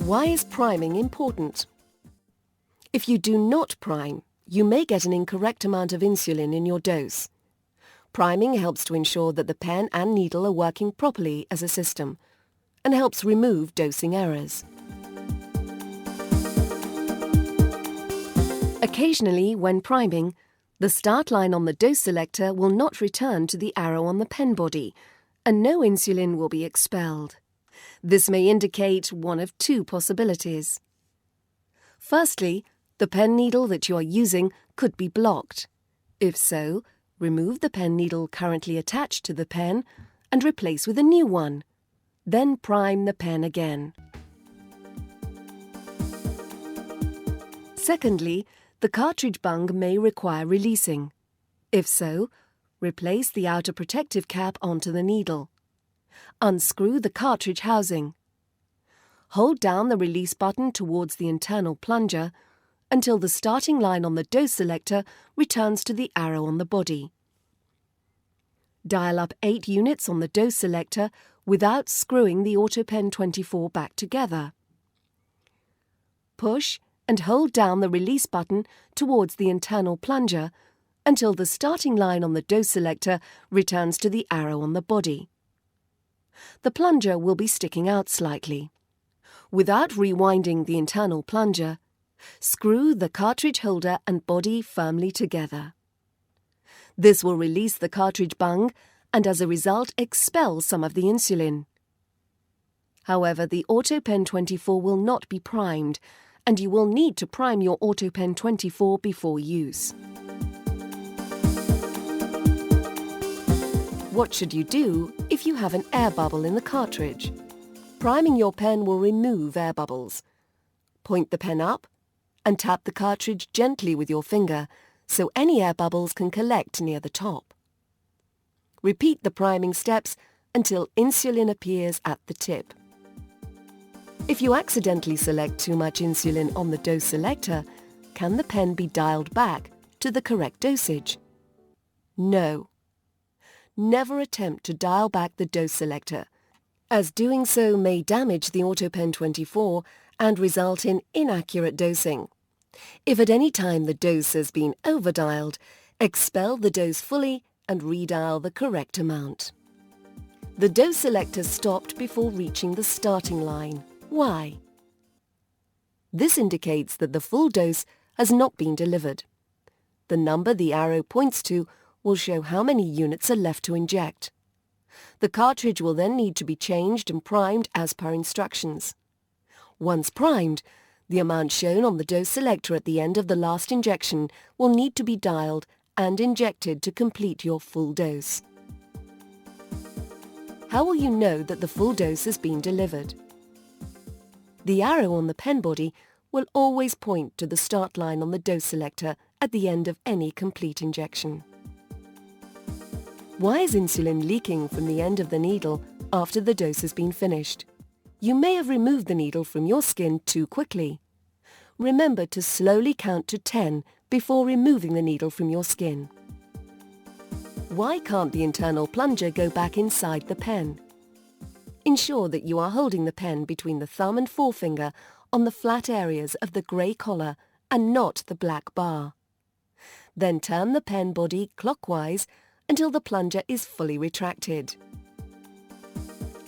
Why is priming important? If you do not prime, you may get an incorrect amount of insulin in your dose. Priming helps to ensure that the pen and needle are working properly as a system and helps remove dosing errors. Occasionally, when priming, the start line on the dose selector will not return to the arrow on the pen body, and no insulin will be expelled. This may indicate one of two possibilities. Firstly, the pen needle that you are using could be blocked. If so, remove the pen needle currently attached to the pen and replace with a new one. Then prime the pen again. Secondly, the cartridge bung may require releasing. If so, replace the outer protective cap onto the needle. Unscrew the cartridge housing. Hold down the release button towards the internal plunger until the starting line on the dose selector returns to the arrow on the body. Dial up 8 units on the dose selector without screwing the Autopen 24 back together. Push and hold down the release button towards the internal plunger until the starting line on the dose selector returns to the arrow on the body. The plunger will be sticking out slightly. Without rewinding the internal plunger, screw the cartridge holder and body firmly together. This will release the cartridge bung and as a result expel some of the insulin. However, the Autopen 24 will not be primed, and you will need to prime your Autopen 24 before use. What should you do if you have an air bubble in the cartridge? Priming your pen will remove air bubbles. Point the pen up and tap the cartridge gently with your finger so any air bubbles can collect near the top. Repeat the priming steps until insulin appears at the tip. If you accidentally select too much insulin on the dose selector, can the pen be dialed back to the correct dosage? No. Never attempt to dial back the dose selector, as doing so may damage the Autopen 24 and result in inaccurate dosing. If at any time the dose has been overdialed, expel the dose fully and redial the correct amount. The dose selector stopped before reaching the starting line. Why? This indicates that the full dose has not been delivered. The number the arrow points to will show how many units are left to inject. The cartridge will then need to be changed and primed as per instructions. Once primed, the amount shown on the dose selector at the end of the last injection will need to be dialed and injected to complete your full dose. How will you know that the full dose has been delivered? The arrow on the pen body will always point to the start line on the dose selector at the end of any complete injection. Why is insulin leaking from the end of the needle after the dose has been finished? You may have removed the needle from your skin too quickly. Remember to slowly count to 10 before removing the needle from your skin. Why can't the internal plunger go back inside the pen? Ensure that you are holding the pen between the thumb and forefinger on the flat areas of the grey collar and not the black bar. Then turn the pen body clockwise until the plunger is fully retracted.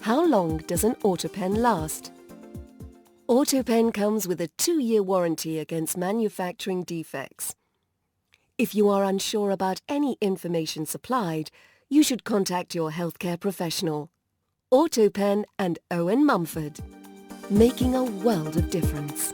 How long does an Autopen last? Autopen comes with a 2-year warranty against manufacturing defects. If you are unsure about any information supplied, you should contact your healthcare professional. Autopen and Owen Mumford, making a world of difference.